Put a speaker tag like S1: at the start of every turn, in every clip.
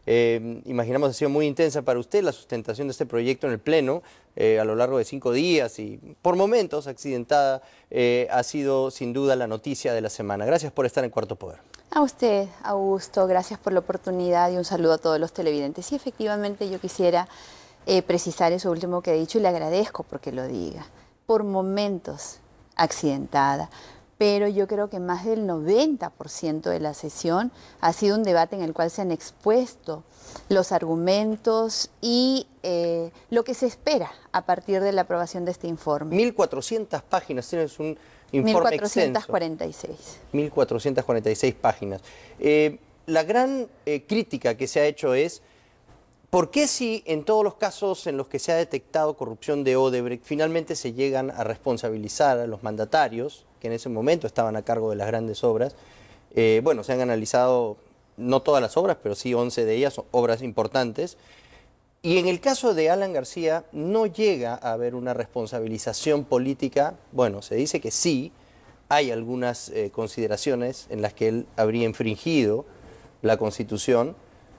S1: Imaginamos ha sido muy intensa para usted la sustentación de este proyecto en el Pleno a lo largo de 5 días y por momentos accidentada. Ha sido sin duda la noticia de la semana. Gracias por estar en Cuarto Poder.
S2: A usted, Augusto, gracias por la oportunidad y un saludo a todos los televidentes. Sí, efectivamente yo quisiera precisar eso último que he dicho y le agradezco porque lo diga. Por momentos accidentada, pero yo creo que más del 90% de la sesión ha sido un debate en el cual se han expuesto los argumentos y lo que se espera a partir de la aprobación de este informe.
S1: 1.400 páginas, tienes un informe
S2: 1.446.
S1: extenso. 1.446 páginas. La gran crítica que se ha hecho es: ¿por qué si en todos los casos en los que se ha detectado corrupción de Odebrecht finalmente se llegan a responsabilizar a los mandatarios, que en ese momento estaban a cargo de las grandes obras? Bueno, se han analizado no todas las obras, pero sí 11 de ellas, obras importantes. Y en el caso de Alan García no llega a haber una responsabilización política. Bueno, se dice que sí, hay algunas consideraciones en las que él habría infringido la Constitución,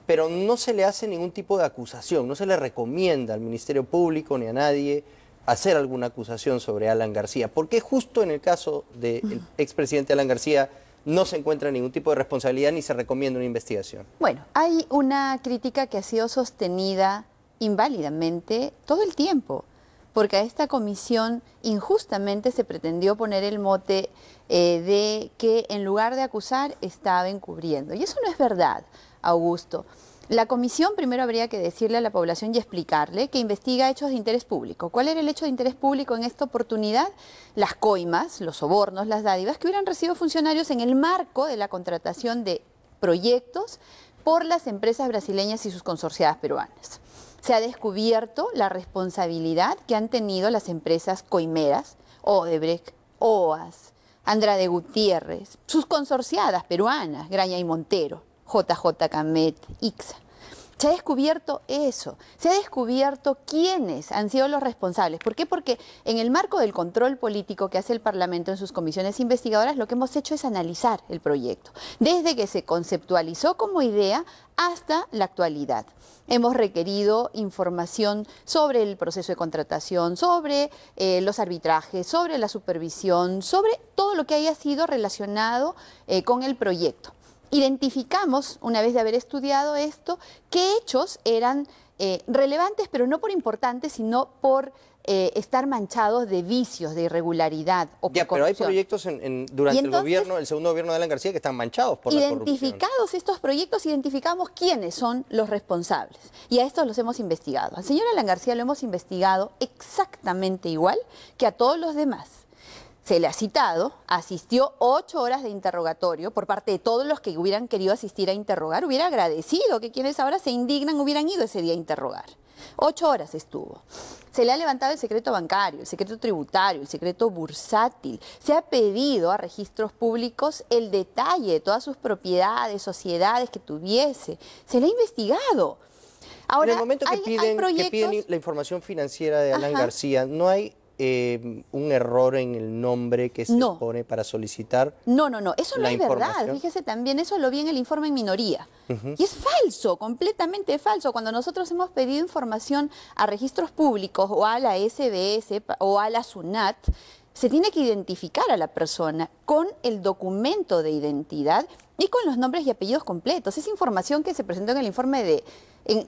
S1: pero no se le hace ningún tipo de acusación, no se le recomienda al Ministerio Público ni a nadie hacer alguna acusación sobre Alan García. ¿Por qué justo en el caso del expresidente Alan García no se encuentra ningún tipo de responsabilidad ni se recomienda una investigación?
S2: Bueno, hay una crítica que ha sido sostenida inválidamente todo el tiempo, porque a esta comisión injustamente se pretendió poner el mote de que en lugar de acusar estaba encubriendo. Y eso no es verdad, Augusto. La comisión primero habría que decirle a la población y explicarle que investiga hechos de interés público. ¿Cuál era el hecho de interés público en esta oportunidad? Las coimas, los sobornos, las dádivas que hubieran recibido funcionarios en el marco de la contratación de proyectos por las empresas brasileñas y sus consorciadas peruanas. Se ha descubierto la responsabilidad que han tenido las empresas coimeras, Odebrecht, OAS, Andrade Gutiérrez, sus consorciadas peruanas, Graña y Montero, JJ Camet, ICSA. Se ha descubierto eso, se ha descubierto quiénes han sido los responsables. ¿Por qué? Porque en el marco del control político que hace el Parlamento en sus comisiones investigadoras, lo que hemos hecho es analizar el proyecto, desde que se conceptualizó como idea hasta la actualidad. Hemos requerido información sobre el proceso de contratación, sobre los arbitrajes, sobre la supervisión, sobre todo lo que haya sido relacionado con el proyecto. Identificamos, una vez de haber estudiado esto, qué hechos eran relevantes, pero no por importantes, sino por estar manchados de vicios, de irregularidad o por corrupción.
S1: Pero hay proyectos durante entonces, el segundo gobierno de Alan García que están manchados por la corrupción.
S2: Identificados estos proyectos, identificamos quiénes son los responsables. Y a estos los hemos investigado. Al señor Alan García lo hemos investigado exactamente igual que a todos los demás. Se le ha citado, asistió 8 horas de interrogatorio por parte de todos los que hubieran querido asistir a interrogar. Hubiera agradecido que quienes ahora se indignan hubieran ido ese día a interrogar. 8 horas estuvo. Se le ha levantado el secreto bancario, el secreto tributario, el secreto bursátil. Se ha pedido a registros públicos el detalle de todas sus propiedades, sociedades que tuviese. Se le ha investigado. Ahora,
S1: en el momento que piden la información financiera de Alan García, ¿no hay un error en el nombre que se pone para solicitar?
S2: No, eso no es verdad. Fíjese también, eso lo vi en el informe en minoría. Y es falso, completamente falso. Cuando nosotros hemos pedido información a registros públicos o a la SBS o a la SUNAT, se tiene que identificar a la persona con el documento de identidad y con los nombres y apellidos completos. Esa información que se presentó en el informe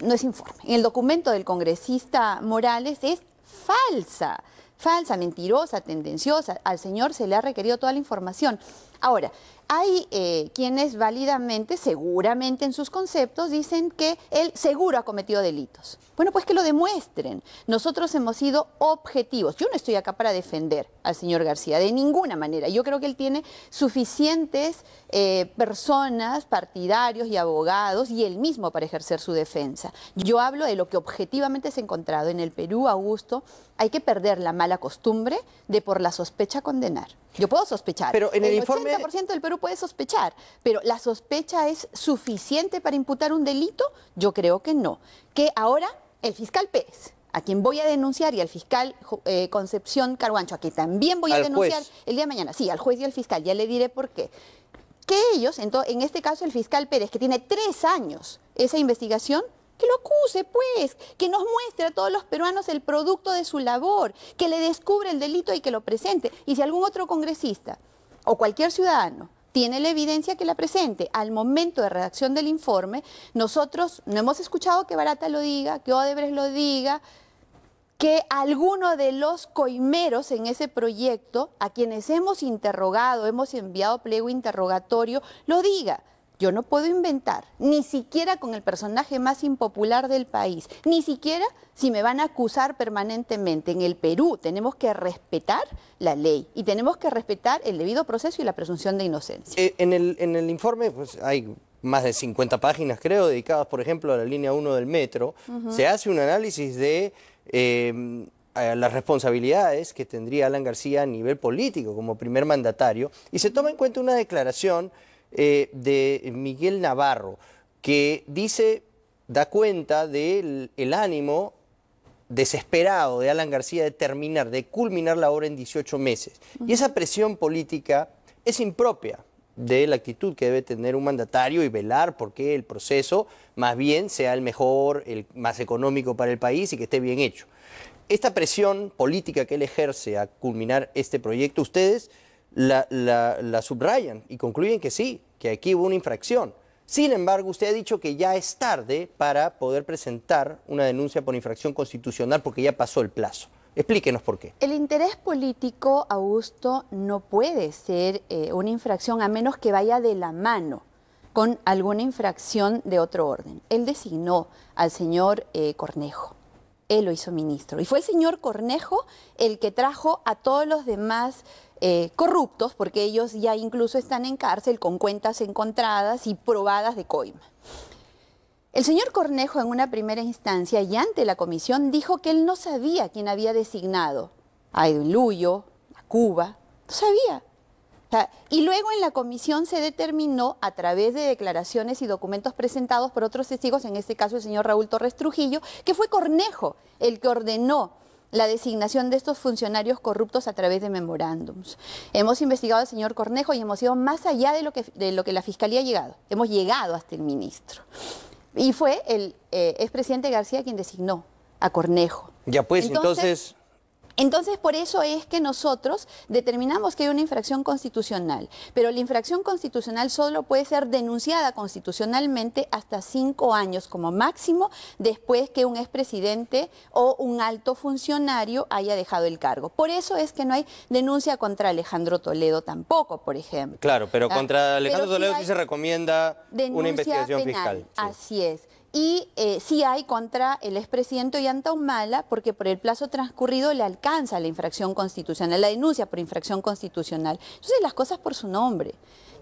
S2: no es informe, en el documento del congresista Morales es falsa. Falsa, mentirosa, tendenciosa. Al señor se le ha requerido toda la información. Ahora, hay quienes válidamente, seguramente en sus conceptos, dicen que él seguro ha cometido delitos. Bueno, pues que lo demuestren. Nosotros hemos sido objetivos. Yo no estoy acá para defender al señor García, de ninguna manera. Yo creo que él tiene suficientes personas, partidarios y abogados, y él mismo para ejercer su defensa. Yo hablo de lo que objetivamente se ha encontrado. En el Perú, Augusto, hay que perder la mala costumbre de por la sospecha condenar. Yo puedo sospechar.
S1: Pero en el informe...
S2: 80% del Perú puede sospechar, pero ¿la sospecha es suficiente para imputar un delito? Yo creo que no. Que ahora el fiscal Pérez, a quien voy a denunciar, y al fiscal Concepción Carhuancho, a quien también voy a denunciar el día de mañana, sí, al juez y al fiscal, ya le diré por qué, que ellos, en este caso el fiscal Pérez, que tiene 3 años esa investigación, que lo acuse, pues, que nos muestre a todos los peruanos el producto de su labor, que le descubra el delito y que lo presente. Y si algún otro congresista o cualquier ciudadano tiene la evidencia, que la presente. Al momento de redacción del informe, nosotros no hemos escuchado que Barata lo diga, que Odebrecht lo diga, que alguno de los coimeros en ese proyecto, a quienes hemos interrogado, hemos enviado pliego interrogatorio, lo diga. Yo no puedo inventar, ni siquiera con el personaje más impopular del país, ni siquiera si me van a acusar permanentemente. En el Perú tenemos que respetar la ley y tenemos que respetar el debido proceso y la presunción de inocencia.
S1: En el informe pues, hay más de 50 páginas, creo, dedicadas, por ejemplo, a la línea 1 del metro. Se hace un análisis de las responsabilidades que tendría Alan García a nivel político como primer mandatario y se toma en cuenta una declaración de Miguel Navarro, que da cuenta del ánimo desesperado de Alan García de culminar la obra en 18 meses. Y esa presión política es impropia de la actitud que debe tener un mandatario y velar porque el proceso más bien sea el mejor, el más económico para el país y que esté bien hecho. Esta presión política que él ejerce a culminar este proyecto, ustedes la subrayan y concluyen que sí, que aquí hubo una infracción. Sin embargo, usted ha dicho que ya es tarde para poder presentar una denuncia por infracción constitucional porque ya pasó el plazo. Explíquenos por qué.
S2: El interés político, Augusto, no puede ser una infracción a menos que vaya de la mano con alguna infracción de otro orden. Él designó al señor Cornejo. Él lo hizo ministro. Y fue el señor Cornejo el que trajo a todos los demás corruptos, porque ellos ya incluso están en cárcel con cuentas encontradas y probadas de coima. El señor Cornejo, en una primera instancia y ante la comisión, dijo que él no sabía quién había designado a Edwin Luyo, a Cuba, no sabía. O sea, y luego en la comisión se determinó, a través de declaraciones y documentos presentados por otros testigos, en este caso el señor Raúl Torres Trujillo, que fue Cornejo el que ordenó la designación de estos funcionarios corruptos a través de memorándums. Hemos investigado al señor Cornejo y hemos ido más allá de lo que la Fiscalía ha llegado. Hemos llegado hasta el ministro. Y fue el expresidente García quien designó a Cornejo.
S1: Ya pues, entonces...
S2: Entonces, por eso es que nosotros determinamos que hay una infracción constitucional, pero la infracción constitucional solo puede ser denunciada constitucionalmente hasta 5 años como máximo después que un expresidente o un alto funcionario haya dejado el cargo. Por eso es que no hay denuncia contra Alejandro Toledo tampoco, por ejemplo.
S1: Claro, pero contra Alejandro Toledo sí se recomienda una investigación
S2: penal,
S1: fiscal. Sí.
S2: Así es. Y sí hay contra el expresidente Ollanta Humala, porque por el plazo transcurrido le alcanza la infracción constitucional, la denuncia por infracción constitucional. Entonces las cosas por su nombre.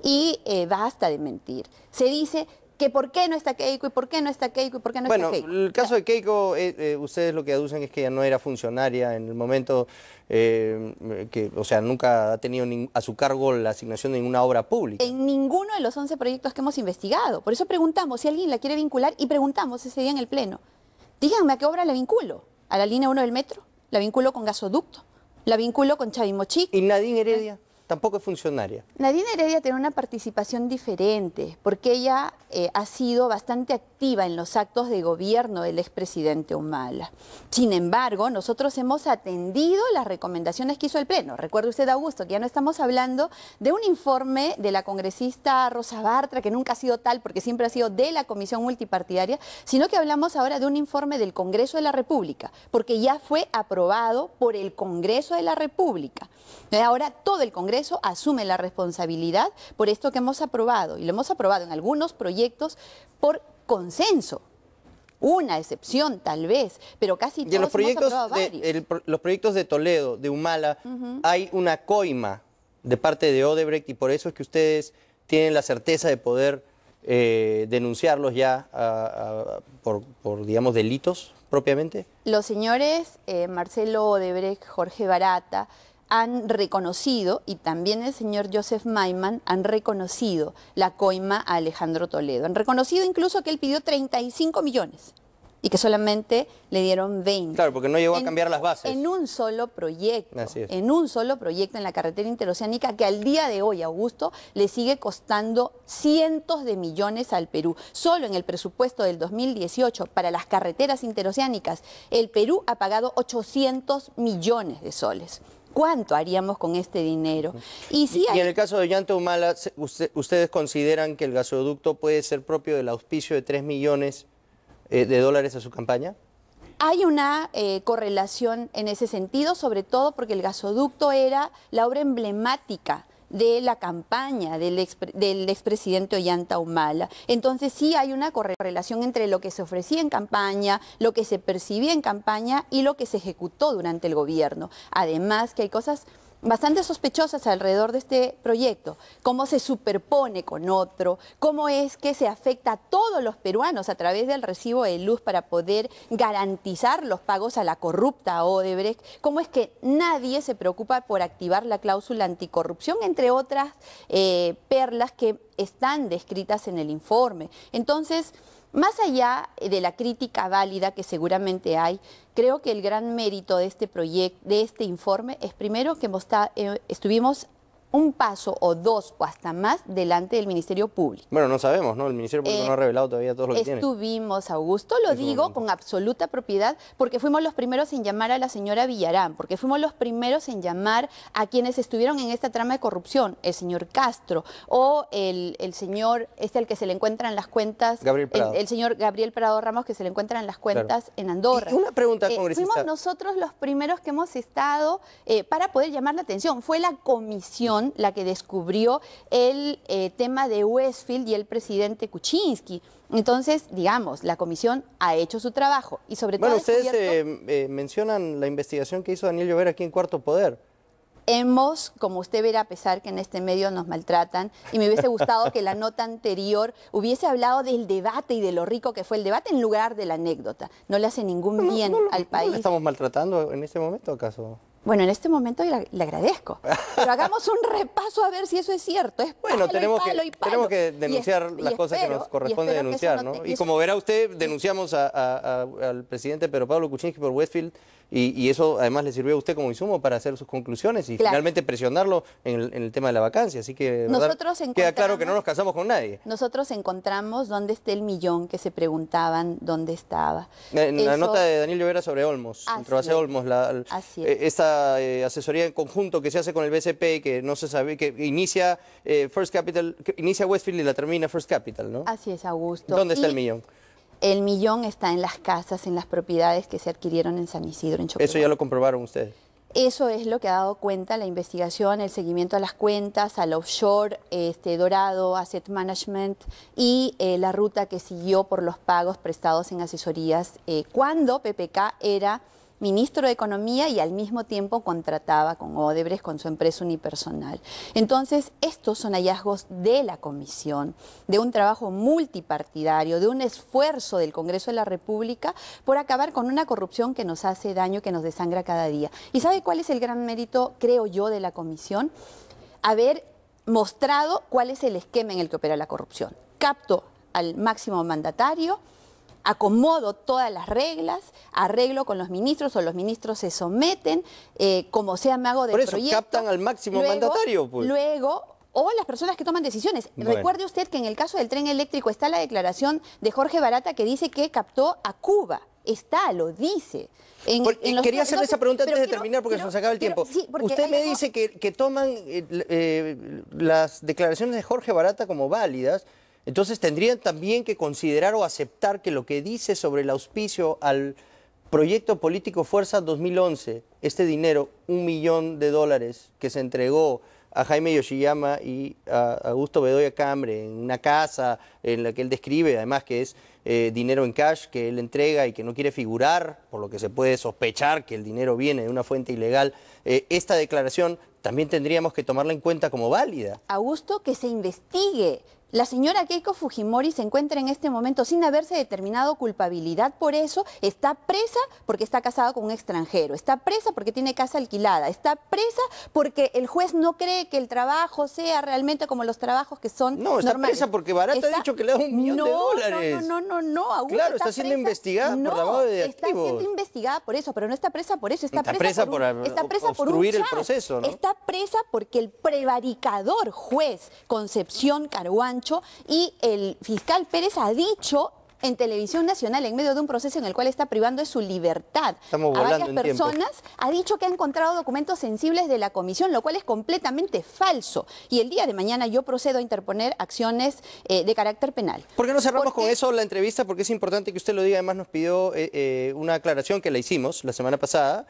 S2: Y basta de mentir. Se dice que por qué no está Keiko y por qué no está Keiko y por qué no está Keiko.
S1: Bueno, el caso de Keiko, ustedes lo que aducen es que ella no era funcionaria en el momento o sea, nunca ha tenido a su cargo la asignación de ninguna obra pública.
S2: En ninguno de los 11 proyectos que hemos investigado. Por eso preguntamos si alguien la quiere vincular y preguntamos ese día en el Pleno. Díganme a qué obra la vinculo. ¿A la línea 1 del metro? ¿La vinculo con gasoducto? ¿La vinculo con Chavimochic?
S1: ¿Y Nadine Heredia? Tampoco es funcionaria.
S2: Nadine Heredia tiene una participación diferente, porque ella ha sido bastante activa en los actos de gobierno del expresidente Humala. Sin embargo, nosotros hemos atendido las recomendaciones que hizo el Pleno. Recuerde usted, Augusto, que ya no estamos hablando de un informe de la congresista Rosa Bartra, que nunca ha sido tal porque siempre ha sido de la Comisión Multipartidaria, sino que hablamos ahora de un informe del Congreso de la República, porque ya fue aprobado por el Congreso de la República. Ahora todo el Congreso asume la responsabilidad por esto que hemos aprobado, y lo hemos aprobado en algunos proyectos por consenso. Una excepción tal vez, pero casi todos hemos aprobado varios.
S1: Los proyectos de Toledo, de Humala, hay una coima de parte de Odebrecht y por eso es que ustedes tienen la certeza de poder denunciarlos ya por, digamos, delitos propiamente.
S2: Los señores Marcelo Odebrecht, Jorge Barata, han reconocido, y también el señor Joseph Maiman, han reconocido la coima a Alejandro Toledo. Han reconocido incluso que él pidió 35 millones y que solamente le dieron 20.
S1: Claro, porque no llegó a cambiar las bases.
S2: En un solo proyecto.
S1: Así es.
S2: En un solo proyecto en la carretera interoceánica que al día de hoy, Augusto, le sigue costando cientos de millones al Perú. Solo en el presupuesto del 2018 para las carreteras interoceánicas, el Perú ha pagado 800 millones de soles. ¿Cuánto haríamos con este dinero? Y
S1: en el caso de Ollanta Humala, ¿ustedes consideran que el gasoducto puede ser propio del auspicio de 3 millones de dólares a su campaña?
S2: Hay una correlación en ese sentido, sobre todo porque el gasoducto era la obra emblemática de la campaña del expresidente Ollanta Humala. Entonces sí hay una correlación entre lo que se ofrecía en campaña, lo que se percibía en campaña y lo que se ejecutó durante el gobierno. Además que hay cosas bastante sospechosas alrededor de este proyecto, cómo se superpone con otro, cómo es que se afecta a todos los peruanos a través del recibo de luz para poder garantizar los pagos a la corrupta Odebrecht, cómo es que nadie se preocupa por activar la cláusula anticorrupción, entre otras perlas que están descritas en el informe. Entonces, más allá de la crítica válida que seguramente hay, creo que el gran mérito de este proyecto, de este informe, es primero que estuvimos un paso o dos o hasta más delante del Ministerio Público.
S1: Bueno, no sabemos, ¿no? El Ministerio Público no ha revelado todavía todo lo que tiene.
S2: Estuvimos, Augusto, lo digo con absoluta propiedad, porque fuimos los primeros en llamar a la señora Villarán, porque fuimos los primeros en llamar a quienes estuvieron en esta trama de corrupción, el señor Castro o el señor, el que se le encuentran las cuentas, el señor Gabriel Prado Ramos, que se le encuentran las cuentas en Andorra.
S1: Y una pregunta, congresista.
S2: Fuimos nosotros los primeros que hemos estado para poder llamar la atención. Fue la comisión la que descubrió el tema de Westfield y el presidente Kuczynski. Entonces, digamos, la comisión ha hecho su trabajo y sobre todo...
S1: Bueno, ustedes mencionan la investigación que hizo Daniel Llovera aquí en Cuarto Poder.
S2: Hemos, como usted verá, a pesar que en este medio nos maltratan, y me hubiese gustado que la nota anterior hubiese hablado del debate y de lo rico que fue el debate en lugar de la anécdota. No le hace ningún bien al país.
S1: ¿No le estamos maltratando en este momento, acaso?
S2: Bueno, en este momento le agradezco, pero hagamos un repaso a ver si eso es cierto. Es
S1: bueno, tenemos que denunciar las cosas que nos corresponde denunciar, ¿no? Y como verá usted, denunciamos al presidente Pedro Pablo Kuczynski por Westfield y eso además le sirvió a usted como insumo para hacer sus conclusiones y finalmente presionarlo en el tema de la vacancia. Así que queda claro que no nos casamos con nadie.
S2: Nosotros encontramos dónde está el millón que se preguntaban dónde estaba.
S1: En la nota de Daniel Llovera sobre Olmos, Trobase Olmos, esta asesoría en conjunto que se hace con el BCP, que no se sabe, que inicia First Capital, que inicia Westfield y la termina First Capital, ¿no?
S2: Así es, Augusto.
S1: ¿Dónde está el millón?
S2: El millón está en las casas, en las propiedades que se adquirieron en San Isidro, en Chocolate.
S1: Eso ya lo comprobaron ustedes.
S2: Eso es lo que ha dado cuenta la investigación, el seguimiento a las cuentas, al offshore, Dorado, Asset Management y la ruta que siguió por los pagos prestados en asesorías cuando PPK era ministro de Economía y al mismo tiempo contrataba con Odebrecht, con su empresa unipersonal. Entonces, estos son hallazgos de la comisión, de un trabajo multipartidario, de un esfuerzo del Congreso de la República por acabar con una corrupción que nos hace daño, que nos desangra cada día. ¿Y sabe cuál es el gran mérito, creo yo, de la comisión? Haber mostrado cuál es el esquema en el que opera la corrupción. Capto al máximo mandatario, acomodo todas las reglas, arreglo con los ministros o los ministros se someten, como sea me hago del proyecto.
S1: Por eso captan al máximo mandatario, pues.
S2: Luego, o las personas que toman decisiones. Bueno. Recuerde usted que en el caso del tren eléctrico está la declaración de Jorge Barata que dice que captó a Cuba. Lo dice.
S1: Quería hacerle esa pregunta antes de terminar porque se nos acaba el tiempo.
S2: Sí,
S1: usted me dice que toman las declaraciones de Jorge Barata como válidas. Entonces tendrían también que considerar o aceptar que lo que dice sobre el auspicio al proyecto político Fuerza 2011, este dinero, $1 millón que se entregó a Jaime Yoshiyama y a Augusto Bedoya Cambre en una casa en la que él describe, además que es dinero en cash que él entrega y que no quiere figurar, por lo que se puede sospechar que el dinero viene de una fuente ilegal, esta declaración también tendríamos que tomarla en cuenta como válida.
S2: Augusto, que se investigue La señora Keiko Fujimori se encuentra en este momento sin haberse determinado culpabilidad, por eso está presa porque está casada con un extranjero, está presa porque tiene casa alquilada, está presa porque el juez no cree que el trabajo sea realmente como los trabajos que son
S1: No, está
S2: normales.
S1: presa porque Barata ha dicho que le da $1 millón de dólares.
S2: No, Augusto,
S1: claro, está siendo investigada por lavado de activos.
S2: Está siendo investigada por eso, pero no está presa por eso, está presa por
S1: obstruir
S2: un
S1: el
S2: chat.
S1: proceso, ¿no?
S2: Está presa porque el prevaricador juez Concepción Carhuancho y el fiscal Pérez ha dicho en Televisión Nacional, en medio de un proceso en el cual está privando de su libertad
S1: Estamos
S2: a varias
S1: volando en tiempo.
S2: personas, ha dicho que ha encontrado documentos sensibles de la comisión, lo cual es completamente falso. Y el día de mañana yo procedo a interponer acciones de carácter penal.
S1: ¿Por qué no cerramos con eso la entrevista? Porque es importante que usted lo diga. Además nos pidió una aclaración que la hicimos la semana pasada.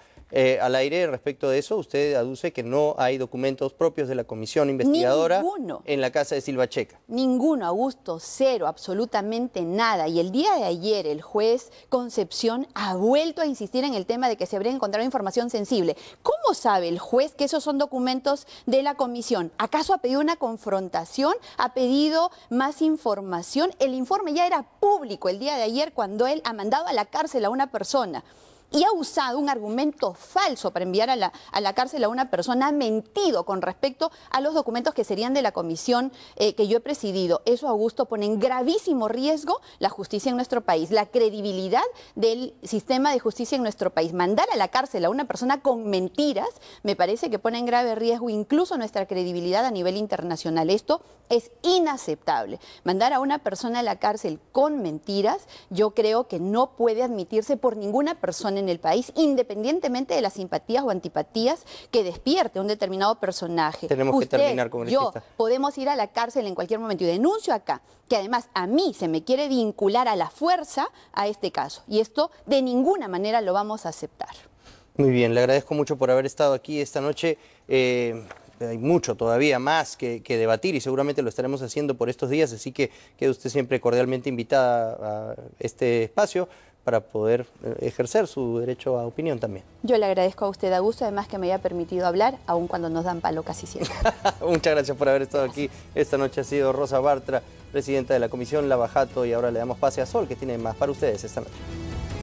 S1: Al aire respecto de eso, usted aduce que no hay documentos propios de la comisión investigadora en la casa de Silva Checa.
S2: Ninguno, Augusto, cero, absolutamente nada. Y el día de ayer el juez Concepción ha vuelto a insistir en el tema de que se habría encontrado información sensible. ¿Cómo sabe el juez que esos son documentos de la comisión? ¿Acaso ha pedido una confrontación? ¿Ha pedido más información? El informe ya era público el día de ayer cuando él ha mandado a la cárcel a una persona. Y ha usado un argumento falso para enviar a la cárcel a una persona, ha mentido con respecto a los documentos que serían de la comisión que yo he presidido. Eso, Augusto, pone en gravísimo riesgo la justicia en nuestro país, la credibilidad del sistema de justicia en nuestro país. Mandar a la cárcel a una persona con mentiras me parece que pone en grave riesgo incluso nuestra credibilidad a nivel internacional. Esto es inaceptable. Mandar a una persona a la cárcel con mentiras, yo creo que no puede admitirse por ninguna persona en el país, independientemente de las simpatías o antipatías que despierte un determinado personaje.
S1: Tenemos que terminar, congresista.
S2: Yo podemos ir a la cárcel en cualquier momento y denuncio acá que además a mí se me quiere vincular a la fuerza a este caso. Y esto de ninguna manera lo vamos a aceptar.
S1: Muy bien, le agradezco mucho por haber estado aquí esta noche. Hay mucho todavía más que debatir y seguramente lo estaremos haciendo por estos días, así que quede usted siempre cordialmente invitada a este espacio para poder ejercer su derecho a opinión también.
S2: Yo le agradezco a usted, Augusto, además que me haya permitido hablar, aun cuando nos dan palo casi siempre.
S1: Muchas gracias por haber estado aquí. Esta noche ha sido Rosa Bartra, presidenta de la Comisión Lava Jato, y ahora le damos pase a Sol, que tiene más para ustedes esta noche.